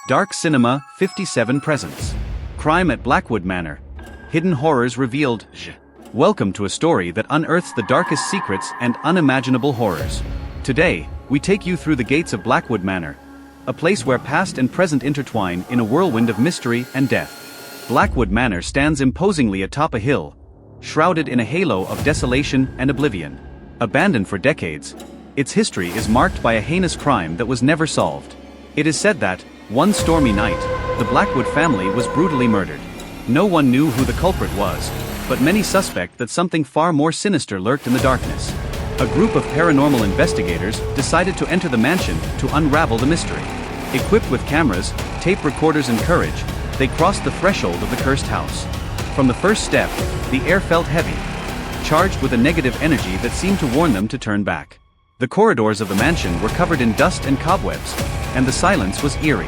Dark Cinema 57 presents. Crime at Blackwood Manor. Hidden horrors revealed. Welcome to a story that unearths the darkest secrets and unimaginable horrors. Today, we take you through the gates of Blackwood Manor, a place where past and present intertwine in a whirlwind of mystery and death. Blackwood Manor stands imposingly atop a hill, shrouded in a halo of desolation and oblivion. Abandoned for decades, its history is marked by a heinous crime that was never solved. It is said that, one stormy night, the Blackwood family was brutally murdered. No one knew who the culprit was, but many suspect that something far more sinister lurked in the darkness. A group of paranormal investigators decided to enter the mansion to unravel the mystery. Equipped with cameras, tape recorders and courage, they crossed the threshold of the cursed house. From the first step, the air felt heavy, charged with a negative energy that seemed to warn them to turn back. The corridors of the mansion were covered in dust and cobwebs, and the silence was eerie.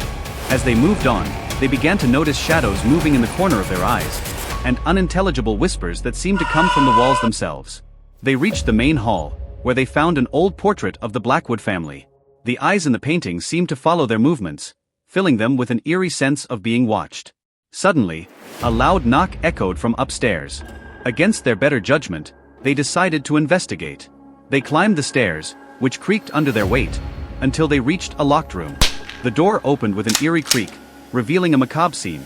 As they moved on, they began to notice shadows moving in the corner of their eyes, and unintelligible whispers that seemed to come from the walls themselves. They reached the main hall, where they found an old portrait of the Blackwood family. The eyes in the painting seemed to follow their movements, filling them with an eerie sense of being watched. Suddenly, a loud knock echoed from upstairs. Against their better judgment, they decided to investigate. They climbed the stairs, which creaked under their weight, until they reached a locked room. The door opened with an eerie creak, revealing a macabre scene.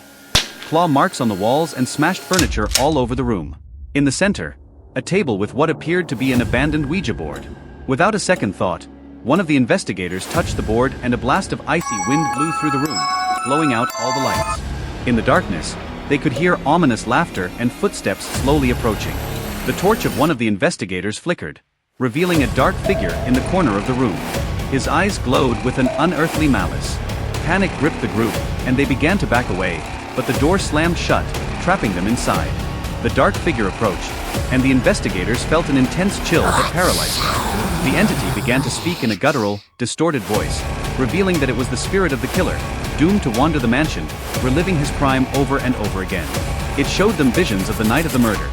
Claw marks on the walls and smashed furniture all over the room. In the center, a table with what appeared to be an abandoned Ouija board. Without a second thought, one of the investigators touched the board and a blast of icy wind blew through the room, blowing out all the lights. In the darkness, they could hear ominous laughter and footsteps slowly approaching. The torch of one of the investigators flickered, revealing a dark figure in the corner of the room. His eyes glowed with an unearthly malice. Panic gripped the group, and they began to back away, but the door slammed shut, trapping them inside. The dark figure approached, and the investigators felt an intense chill that paralyzed them. The entity began to speak in a guttural, distorted voice, revealing that it was the spirit of the killer, doomed to wander the mansion, reliving his crime over and over again. It showed them visions of the night of the murder.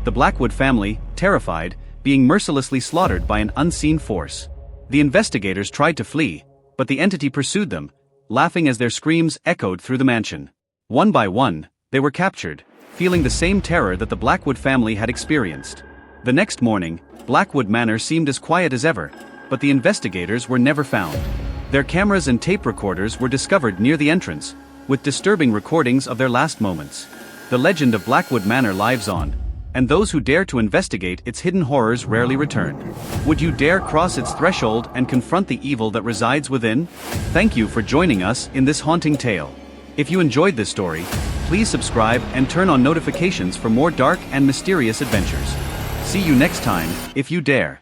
The Blackwood family, terrified, being mercilessly slaughtered by an unseen force. The investigators tried to flee, but the entity pursued them, laughing as their screams echoed through the mansion. One by one, they were captured, feeling the same terror that the Blackwood family had experienced. The next morning, Blackwood Manor seemed as quiet as ever, but the investigators were never found. Their cameras and tape recorders were discovered near the entrance, with disturbing recordings of their last moments. The legend of Blackwood Manor lives on, and those who dare to investigate its hidden horrors rarely return. Would you dare cross its threshold and confront the evil that resides within? Thank you for joining us in this haunting tale. If you enjoyed this story, please subscribe and turn on notifications for more dark and mysterious adventures. See you next time, if you dare.